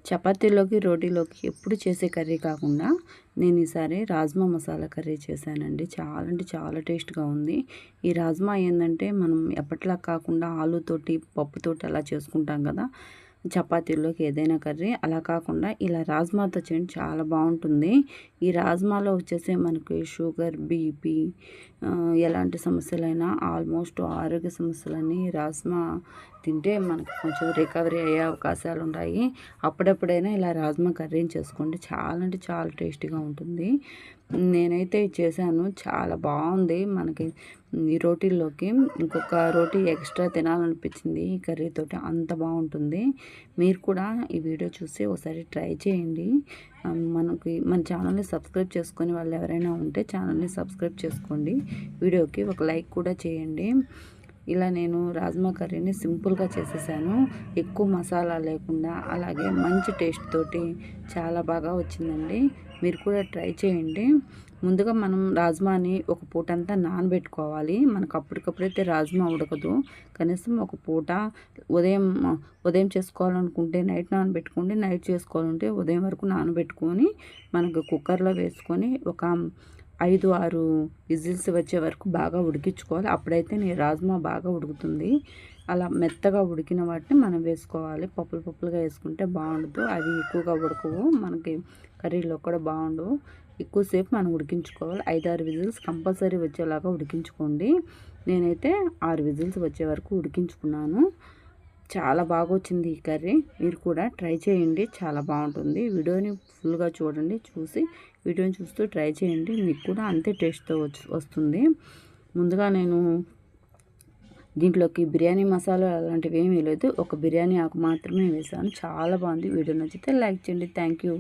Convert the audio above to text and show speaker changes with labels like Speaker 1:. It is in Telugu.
Speaker 1: చపాతీలోకి రోటీలోకి ఎప్పుడు చేసే కర్రీ కాకుండా నేను ఈసారి రాజ్మా మసాలా కర్రీ చేశానండి. చాలా అంటే చాలా టేస్ట్గా ఉంది. ఈ రాజ్మా ఏంటంటే మనం ఎప్పటిలా కాకుండా ఆలుతోటి పప్పుతోటి అలా చేసుకుంటాం కదా చపాతీలోకి ఏదైనా కర్రీ, అలా కాకుండా ఇలా రాజ్మాతో చేయండి, చాలా బాగుంటుంది. ఈ రాజ్మాలో వచ్చేసి మనకి షుగర్, బీపీ, ఎలాంటి సమస్యలైనా ఆల్మోస్ట్ ఆరోగ్య సమస్యలన్నీ రాజ్మా తింటే మనకు కొంచెం రికవరీ అయ్యే అవకాశాలు ఉంటాయి. అప్పుడప్పుడైనా ఇలా రాజ్మా కర్రీని చేసుకోండి, చాలా అంటే చాలా టేస్టీగా ఉంటుంది. నేనైతే చేశాను, చాలా బాగుంది. మనకి ఈ రోటీల్లోకి ఇంకొక రోటీ ఎక్స్ట్రా తినాలనిపించింది ఈ కర్రీతోటి, అంత బాగుంటుంది. మీరు కూడా ఈ వీడియో చూసి ఒకసారి ట్రై చేయండి. మన ఛానల్ని సబ్స్క్రైబ్ చేసుకొని వాళ్ళు ఎవరైనా ఉంటే ఛానల్ని సబ్స్క్రైబ్ చేసుకోండి. వీడియోకి ఒక లైక్ కూడా చేయండి. ఇలా నేను రాజ్మా కర్రీని సింపుల్గా చేసేసాను, ఎక్కువ మసాలా లేకుండా, అలాగే మంచి టేస్ట్ తోటి చాలా బాగా వచ్చిందండి. మీరు కూడా ట్రై చేయండి. ముందుగా మనం రాజ్మాని ఒక పూట అంతా నానబెట్టుకోవాలి. మనకు అప్పటికప్పుడైతే రాజ్మా ఉడకదు. కనీసం ఒక పూట ఉదయం చేసుకోవాలనుకుంటే నైట్ నానబెట్టుకోండి, నైట్ చేసుకోవాలంటే ఉదయం వరకు నానబెట్టుకొని మనకు కుక్కర్లో వేసుకొని ఒక 5-6 విజిల్స్ వచ్చే వరకు బాగా ఉడికించుకోవాలి. అప్పుడైతే నీ రాజ్మా బాగా ఉడుకుతుంది. అలా మెత్తగా ఉడికిన వాటిని మనం వేసుకోవాలి. పప్పులుగా వేసుకుంటే బాగుండదు, అవి ఎక్కువగా ఉడకవు, మనకి కర్రీలో కూడా బాగుండవు. ఎక్కువసేపు మనం ఉడికించుకోవాలి. 5-6 విజిల్స్ కంపల్సరీ వచ్చేలాగా ఉడికించుకోండి. నేనైతే 6 విజిల్స్ వచ్చే వరకు ఉడికించుకున్నాను. చాలా బాగా వచ్చింది ఈ కర్రీ. మీరు కూడా ట్రై చేయండి, చాలా బాగుంటుంది. వీడియోని ఫుల్గా చూడండి, వీడియోని చూస్తూ ట్రై చేయండి, మీకు కూడా అంతే టేస్ట్తో వస్తుంది. ముందుగా నేను దీంట్లోకి బిర్యానీ మసాలా అలాంటివి ఏమీ లేదు, ఒక బిర్యానీ ఆకు మాత్రమే వేసాను. చాలా బాగుంది. వీడియో నచ్చితే లైక్ చేయండి. Thank you.